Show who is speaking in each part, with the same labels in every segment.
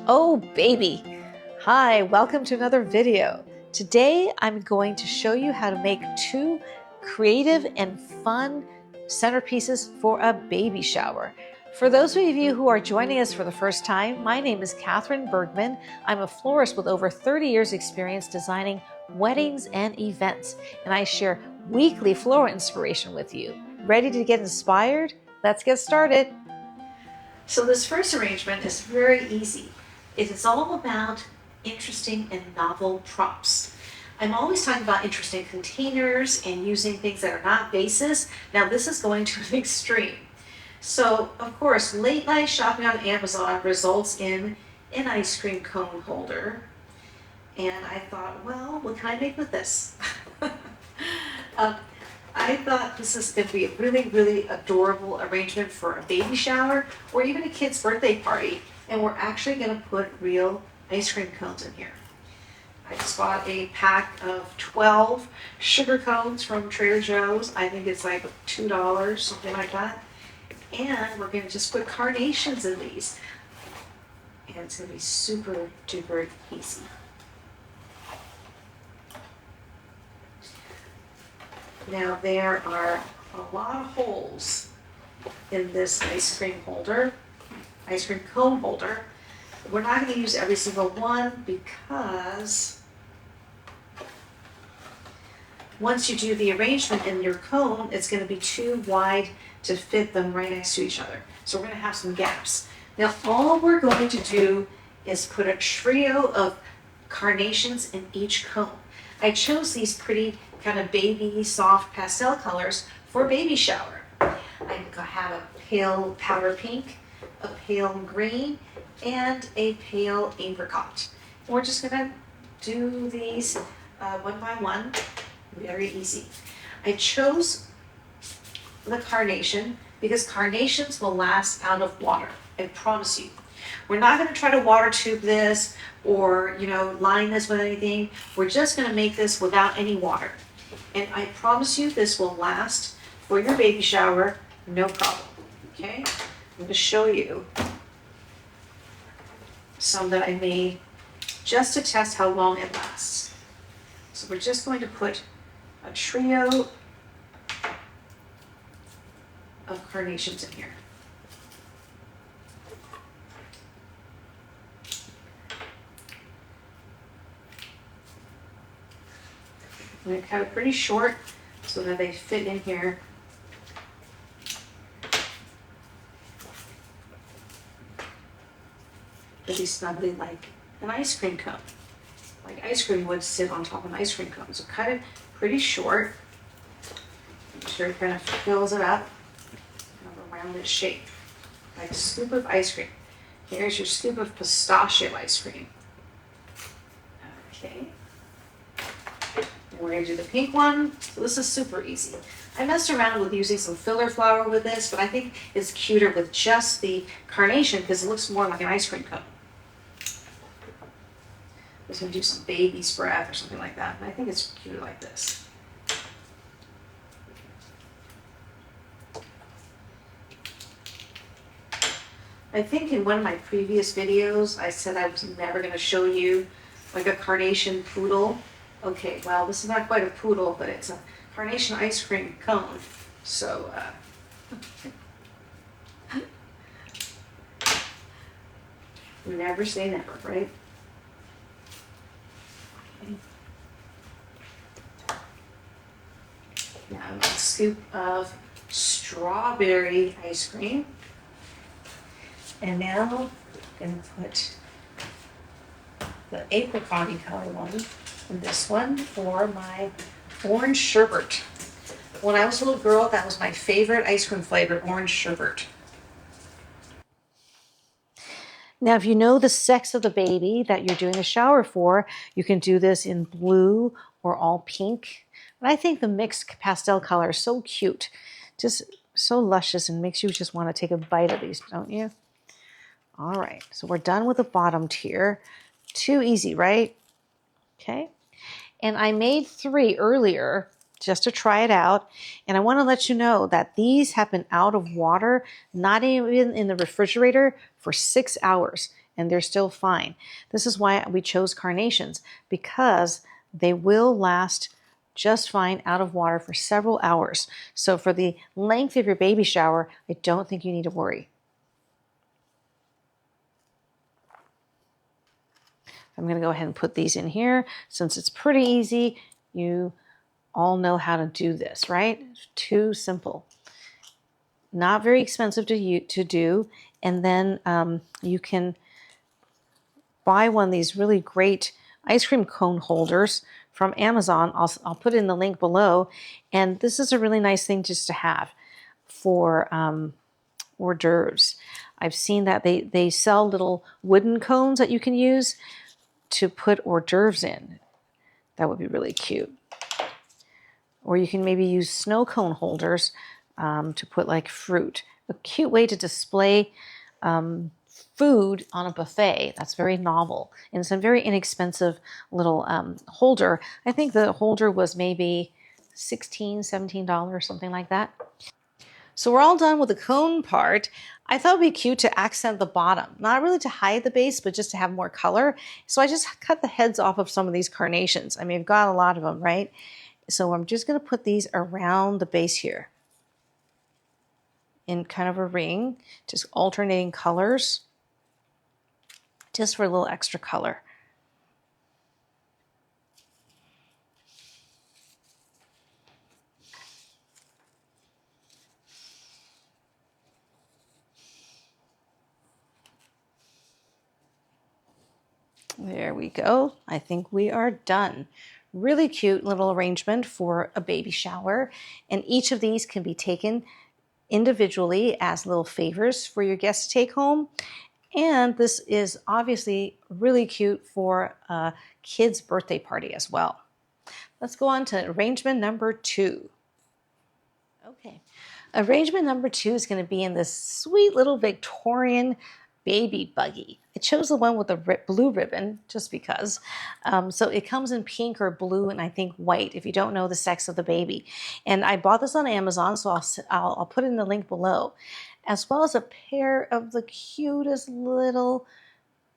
Speaker 1: Oh baby! Hi, welcome to another video. Today I'm going to show you how to make two creative and fun centerpieces for a baby shower. For those of you who are joining us for the first time, my name is Katherine Bergman. I'm a florist with over 30 years experience designing weddings and events, and I share weekly floral inspiration with you. Ready to get inspired? Let's get started. So this first arrangement is very easy. It is all about interesting and novel props. I'm always talking about interesting containers and using things that are not vases. Now this is going to an extreme. So of course, late night shopping on Amazon results in an ice cream cone holder. And I thought, well, what can I make with this? I thought this is going to be a really, really adorable arrangement for a baby shower or even a kid's birthday party. And we're actually going to put real ice cream cones in here. I just bought a pack of 12 sugar cones from Trader Joe's. I think it's like $2, something like that. And we're going to just put carnations in these. And it's going to be super duper easy. Now there are a lot of holes in this ice cream cone holder. We're not going to use every single one because once you do the arrangement in your cone, it's going to be too wide to fit them right next to each other. So we're going to have some gaps. Now all we're going to do is put a trio of carnations in each cone. I chose these pretty kind of baby soft pastel colors for a baby shower. I have a pale powder pink, a pale green, and a pale apricot. We're just gonna do these one by one, very easy. I chose the carnation because carnations will last out of water, I promise you. We're not going to try to water tube this or, line this with anything. We're just going to make this without any water. And I promise you this will last for your baby shower, no problem. Okay? I'm going to show you some that I made just to test how long it lasts. So we're just going to put a trio of carnations in here. I'm going to cut it pretty short so that they fit in here. Pretty snugly like an ice cream cone. Like ice cream would sit on top of an ice cream cone. So cut it pretty short. Make sure it kind of fills it up. Kind of a rounded shape. Like a scoop of ice cream. Here's your scoop of pistachio ice cream. Okay. We're going to do the pink one. So this is super easy. I messed around with using some filler flower with this, but I think it's cuter with just the carnation because it looks more like an ice cream cone. I'm just going to do some baby's breath or something like that, and I think it's cuter like this. I think in one of my previous videos, I said I was never going to show you like a carnation poodle. Okay, well, this is not quite a poodle, but it's a carnation ice cream cone. So, never say never, right? Okay. Now, a scoop of strawberry ice cream. And now I'm going to put the apricot color one. And this one for my orange sherbet. When I was a little girl, that was my favorite ice cream flavor, orange sherbet. Now, if you know the sex of the baby that you're doing the shower for, you can do this in blue or all pink. But I think the mixed pastel color is so cute, just so luscious and makes you just want to take a bite of these, don't you? All right, so we're done with the bottom tier. Too easy, right? Okay. And I made 3 earlier just to try it out. And I want to let you know that these have been out of water, not even in the refrigerator, for 6 hours. and they're still fine. This is why we chose carnations, because they will last just fine out of water for several hours. So for the length of your baby shower, I don't think you need to worry. I'm going to go ahead and put these in here. Since it's pretty easy, you all know how to do this, right? Too simple. Not very expensive to do. And then you can buy one of these really great ice cream cone holders from Amazon. I'll put in the link below. And this is a really nice thing just to have for hors d'oeuvres. I've seen that they sell little wooden cones that you can use to put hors d'oeuvres in. That would be really cute. Or you can maybe use snow cone holders to put like fruit. A cute way to display food on a buffet. That's very novel. And it's a very inexpensive little holder. I think the holder was maybe $16, $17, something like that. So we're all done with the cone part. I thought it would be cute to accent the bottom. Not really to hide the base, but just to have more color. So I just cut the heads off of some of these carnations. I mean, I've got a lot of them, right? So I'm just going to put these around the base here in kind of a ring, just alternating colors, just for a little extra color. There we go. I think we are done. Really cute little arrangement for a baby shower. And each of these can be taken individually as little favors for your guests to take home. And this is obviously really cute for a kid's birthday party as well. Let's go on to arrangement number 2. Okay. Arrangement number 2 is going to be in this sweet little Victorian baby buggy. I chose the one with the blue ribbon just because. So it comes in pink or blue and I think white if you don't know the sex of the baby. And I bought this on Amazon, so I'll put in the link below, as well as a pair of the cutest little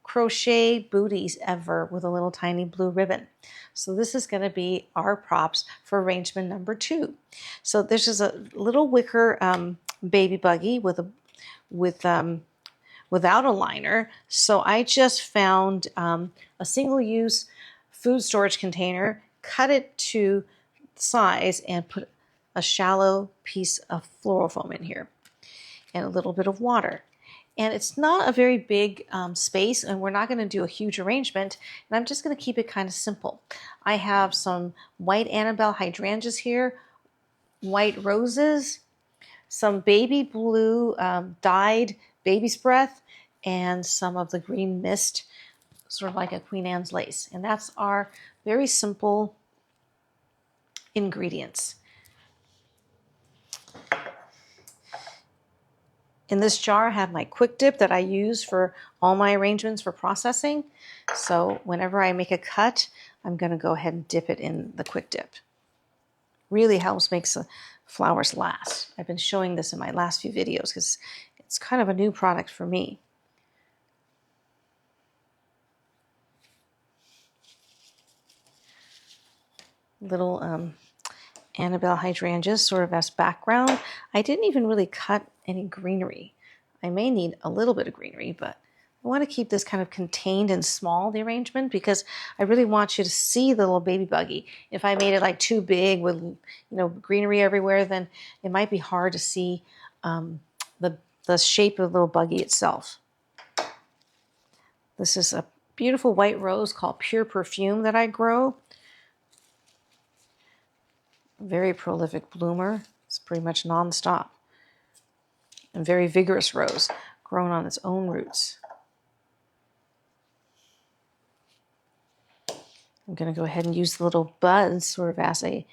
Speaker 1: crochet booties ever with a little tiny blue ribbon. So this is going to be our props for arrangement number 2. So this is a little wicker baby buggy without a liner. So I just found a single-use food storage container, cut it to size, and put a shallow piece of floral foam in here and a little bit of water. And it's not a very big space, and we're not going to do a huge arrangement, and I'm just going to keep it kind of simple. I have some white Annabelle hydrangeas here, white roses, some baby blue dyed baby's breath, and some of the green mist, sort of like a Queen Anne's lace. And that's our very simple ingredients. In this jar, I have my quick dip that I use for all my arrangements for processing. So whenever I make a cut, I'm going to go ahead and dip it in the quick dip. Really helps make the flowers last. I've been showing this in my last few videos because it's kind of a new product for me. Little Annabelle hydrangeas sort of as background. I didn't even really cut any greenery. I may need a little bit of greenery, but I want to keep this kind of contained and small, the arrangement, because I really want you to see the little baby buggy. If I made it like too big with greenery everywhere, then it might be hard to see the shape of the little buggy itself. This is a beautiful white rose called Pure Perfume that I grow. Very prolific bloomer. It's pretty much non-stop. And very vigorous rose, grown on its own roots. I'm going to go ahead and use the little buds sort of as a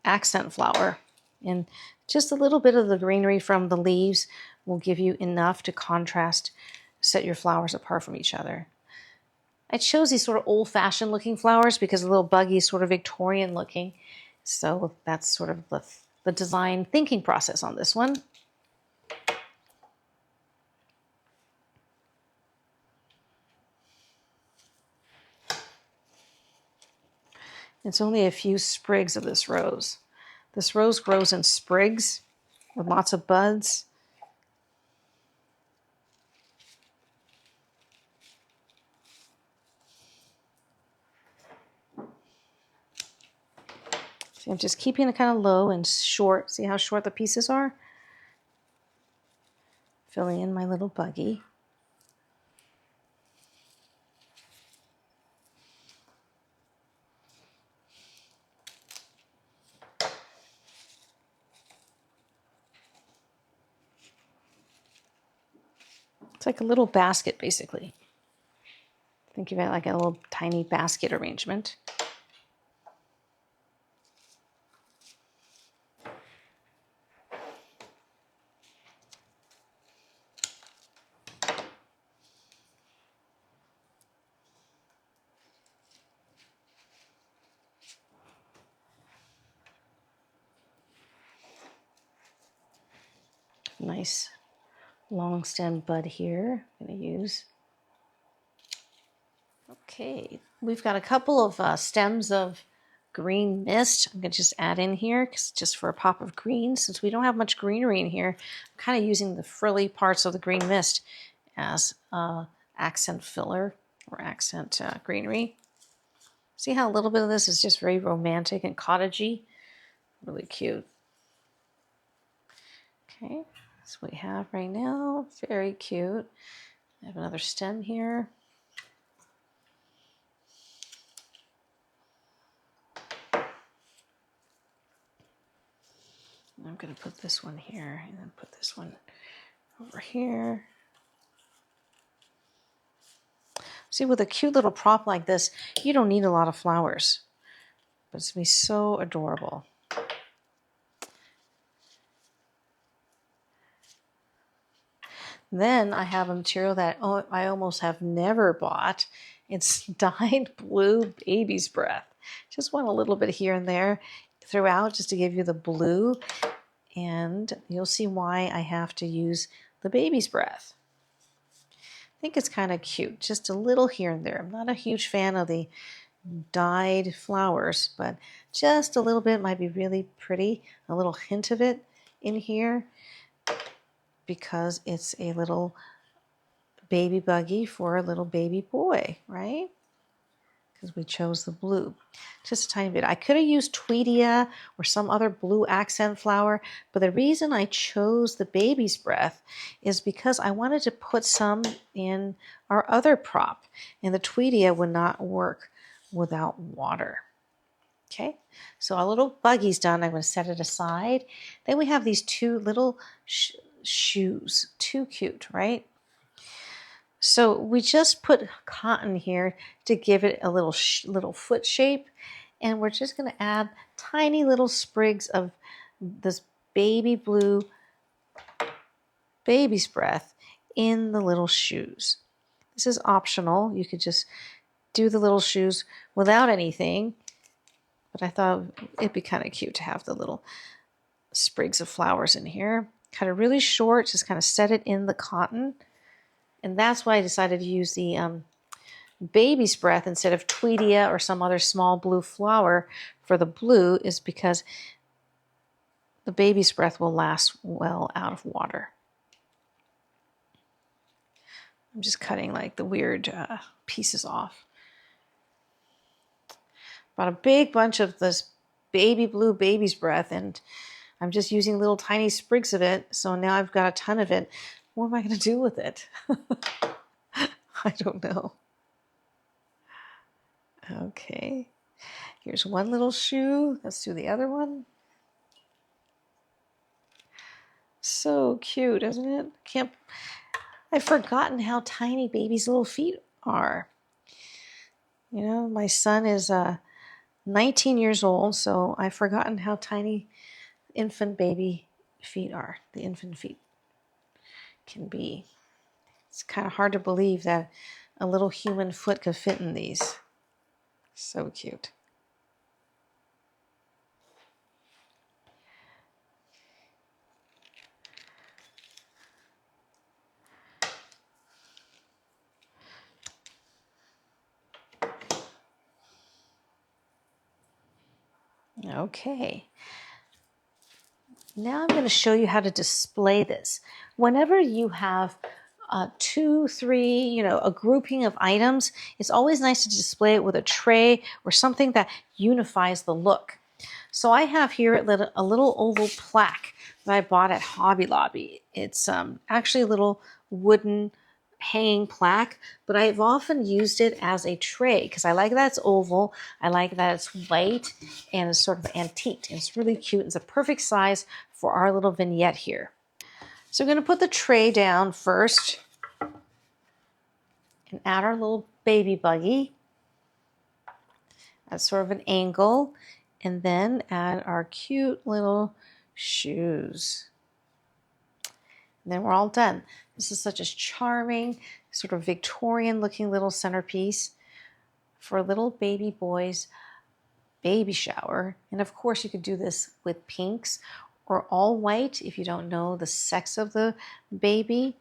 Speaker 1: accent flower. And just a little bit of the greenery from the leaves will give you enough to contrast, set your flowers apart from each other. I chose these sort of old-fashioned looking flowers because the little buggy is sort of Victorian looking. So that's sort of the design thinking process on this one.
Speaker 2: It's only a few sprigs of this rose. This rose grows in sprigs with lots of buds. So I'm just keeping it kind of low and short. See how short the pieces are? Filling in my little buggy. It's like a little basket, basically. Think of it like a little tiny basket arrangement. Nice long stem bud here. I'm going to use. Okay, we've got a couple of stems of green mist. I'm going to just add in here just for a pop of green. Since we don't have much greenery in here, I'm kind of using the frilly parts of the green mist as accent filler or accent greenery. See how a little bit of this is just very romantic and cottagey? Really cute. Okay, that's what we have right now. Very cute. I have another stem here. I'm going to put this one here and then put this one over here. See, with a cute little prop like this, you don't need a lot of flowers, but it's going to be so adorable. Then I have a material that I almost have never bought. It's dyed blue baby's breath. Just want a little bit here and there throughout just to give you the blue. And you'll see why I have to use the baby's breath. I think it's kind of cute, just a little here and there. I'm not a huge fan of the dyed flowers, but just a little bit might be really pretty. A little hint of it in here because it's a little baby buggy for a little baby boy, right? Because we chose the blue. Just a tiny bit. I could have used Tweedia or some other blue accent flower, but the reason I chose the baby's breath is because I wanted to put some in our other prop, and the Tweedia would not work without water. Okay, so our little buggy's done. I'm going to set it aside. Then we have these two little shoes. Too cute, right? So we just put cotton here to give it a little foot shape. And we're just going to add tiny little sprigs of this baby blue baby's breath in the little shoes. This is optional. You could just do the little shoes without anything. But I thought it'd be kind of cute to have the little sprigs of flowers in here. Cut it really short, just kind of set it in the cotton. And that's why I decided to use the baby's breath instead of Tweedia or some other small blue flower for the blue, is because the baby's breath will last well out of water. I'm just cutting like the weird pieces off. Bought a big bunch of this baby blue baby's breath, and I'm just using little tiny sprigs of it. So now I've got a ton of it. What am I going to do with it? I don't know. Okay. Here's one little shoe. Let's do the other one. So cute, isn't it? I've forgotten how tiny baby's little feet are. You know, my son is 19 years old, so I've forgotten how tiny infant baby feet are. The infant feet can be. It's kind of hard to believe that a little human foot could fit in these. So cute. Okay. Now I'm going to show you how to display this. Whenever you have two, three, a grouping of items, it's always nice to display it with a tray or something that unifies the look. So I have here a little oval plaque that I bought at Hobby Lobby. It's actually a little wooden hanging plaque, but I've often used it as a tray because I like that it's oval. I like that it's white and it's sort of antiqued. It's really cute. It's a perfect size for our little vignette here. So we're going to put the tray down first and add our little baby buggy at sort of an angle, and then add our cute little shoes. And then we're all done. This is such a charming, sort of Victorian looking little centerpiece for a little baby boy's baby shower. And of course you could do this with pinks or all white if you don't know the sex of the baby.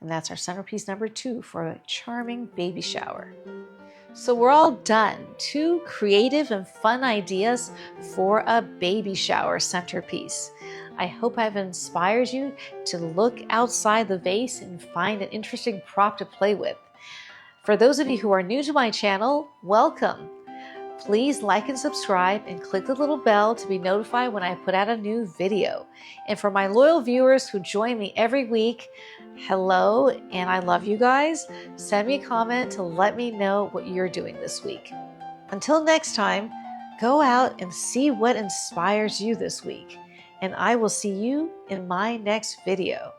Speaker 2: And that's our centerpiece number 2 for a charming baby shower. So we're all done. 2 creative and fun ideas for a baby shower centerpiece. I hope I've inspired you to look outside the vase and find an interesting prop to play with. For those of you who are new to my channel, welcome. Please like and subscribe and click the little bell to be notified when I put out a new video. And for my loyal viewers who join me every week, hello, and I love you guys. Send me a comment to let me know what you're doing this week. Until next time, go out and see what inspires you this week. And I will see you in my next video.